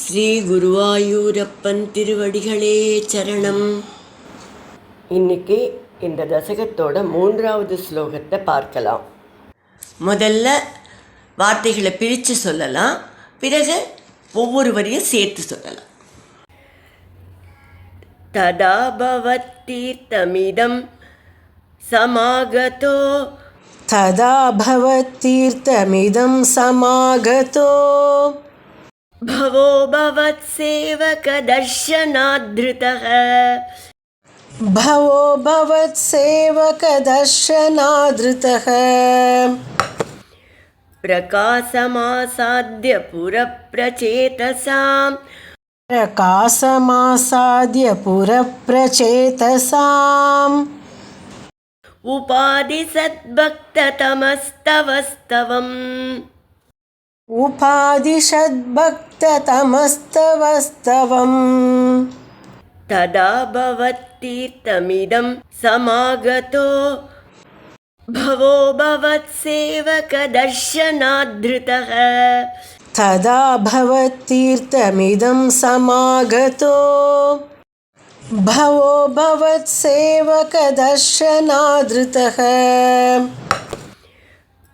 ஸ்ரீ குருவாயூரப்பன் திருவடிகளே சரணம். இன்னைக்கு இந்த தசகத்தோட 3வது ஸ்லோகத்தை பார்க்கலாம். முதல்ல வார்த்தைகளை பிரித்து சொல்லலாம், பிறகு ஒவ்வொரு வரியும் சேர்த்து சொல்லலாம். ததா பவத்தீர்த்தமிதம் சமாகதோ ததா பவத்தீர்த்தமிதம் சமாகதோ भवो भवत्सेवकदर्शनाद्धृतः भवो भवत्सेवकदर्शनाद्धृतः प्रकाशमासाद्य पुरप्रचेतसाम् प्रकाशमासाद्य पुरप्रचेतसाम् उपाधिसद्भक्ततमस्तवस्तवम् उपादिशद्भक्ततमस्तवस्तवम् तदा भवत्तीर्थमिदं समागतो भवो भवत्सेवकदर्शनाद्धृतः तदा भवत्तीर्थमिदं समागतो भवो भवत्सेवकदर्शनाद्धृतः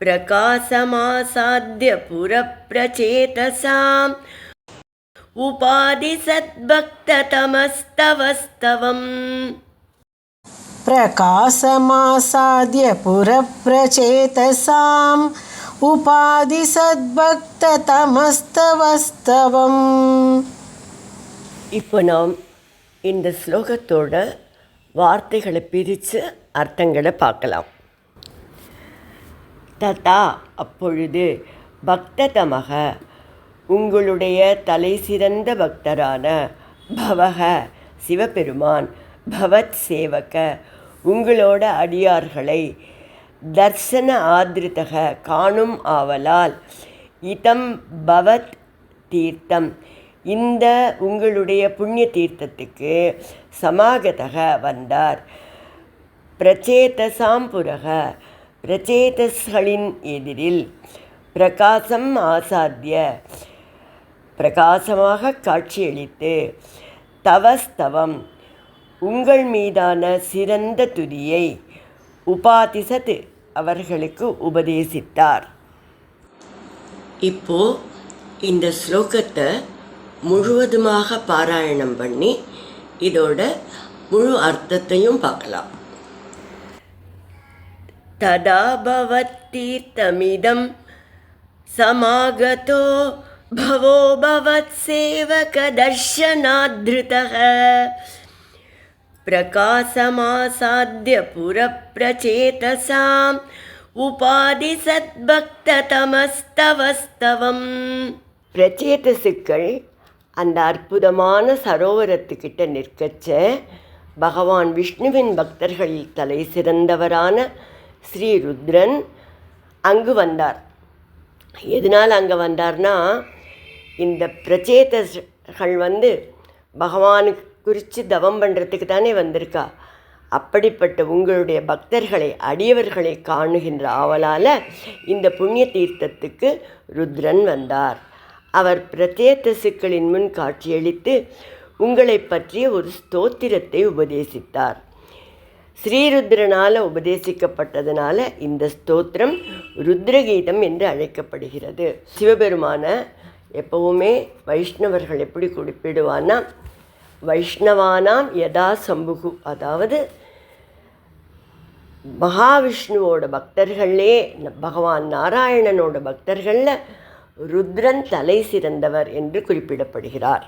प्रकाशमासाद्य पुरप्रचेतसाम् उपाधिसद्भक्ततमस्तवस्तवम् प्रकाशमासाद्य पुरप्रचेतसाम् उपाधिसद्भक्ततमस्तवस्तवम्. இப்போ நாம் இந்த ஸ்லோகத்தோட வார்த்தைகளை பிரித்து அர்த்தங்களை பார்க்கலாம். ததா அப்பொழுது, பக்ததமக உங்களுடைய தலை சிறந்த பக்தரான, பவக சிவபெருமான், பவத் சேவக உங்களோட அடியார்களை, தர்சன ஆதிருத்தக காணும் ஆவலால், இதம் பவத் தீர்த்தம் இந்த உங்களுடைய புண்ணிய தீர்த்தத்துக்கு, சமாகதக வந்தார், பிரச்சேதசாம் புரக பிரச்சேதஸ்களின் எதிரில், பிரகாசம் ஆசாத்திய பிரகாசமாக காட்சியளித்து, தவஸ்தவம் உங்கள் மீதான சிறந்த துதியை, உபாதிசத் அவர்களுக்கு உபதேசித்தார். இப்போ இந்த ஸ்லோகத்தை முழுவதுமாக பாராயணம் பண்ணி இதோட முழு அர்த்தத்தையும் பார்க்கலாம். तदा भवत्तीर्थमिदं समागतो भवो भवत्सेवकदर्शनाद्धृतः प्रकाशमासाद्य पुरप्रचेतसाम् उपाधिसद्भक्ततमस्तवस्तवम्. பிரச்சேதசுக்கள் அந்த அற்புதமான சரோவரத்துக்கிட்ட நிற்கச்ச, பகவான் விஷ்ணுவின் பக்தர்களில் தலை சிறந்தவரான ஸ்ரீ ருத்ரன் அங்கு வந்தார். எதனால் அங்கே வந்தார்னா, இந்த பிரச்சேதர்கள் பகவானுக்கு குறித்து தவம் பண்ணுறதுக்கு தானே வந்திருக்கா. அப்படிப்பட்ட உங்களுடைய பக்தர்களை, அடியவர்களை காணுகின்ற ஆவலால் இந்த புண்ணிய தீர்த்தத்துக்கு ருத்ரன் வந்தார். அவர் பிரச்சேதசுக்களின் முன் காட்சியளித்து உங்களை பற்றிய ஒரு ஸ்தோத்திரத்தை உபதேசித்தார். ஸ்ரீருத்ரனால் உபதேசிக்கப்பட்டதுனால இந்த ஸ்தோத்திரம் ருத்ரகீதம் என்று அழைக்கப்படுகிறது. சிவபெருமான எப்பவுமே வைஷ்ணவர்கள் எப்படி குறிப்பிடுவான்னா, வைஷ்ணவானாம் யதா சம்புகு, அதாவது மகாவிஷ்ணுவோட பக்தர்களே, பகவான் நாராயணனோட பக்தர்களில் ருத்ரன் தலை சிறந்தவர் என்று குறிப்பிடப்படுகிறார்.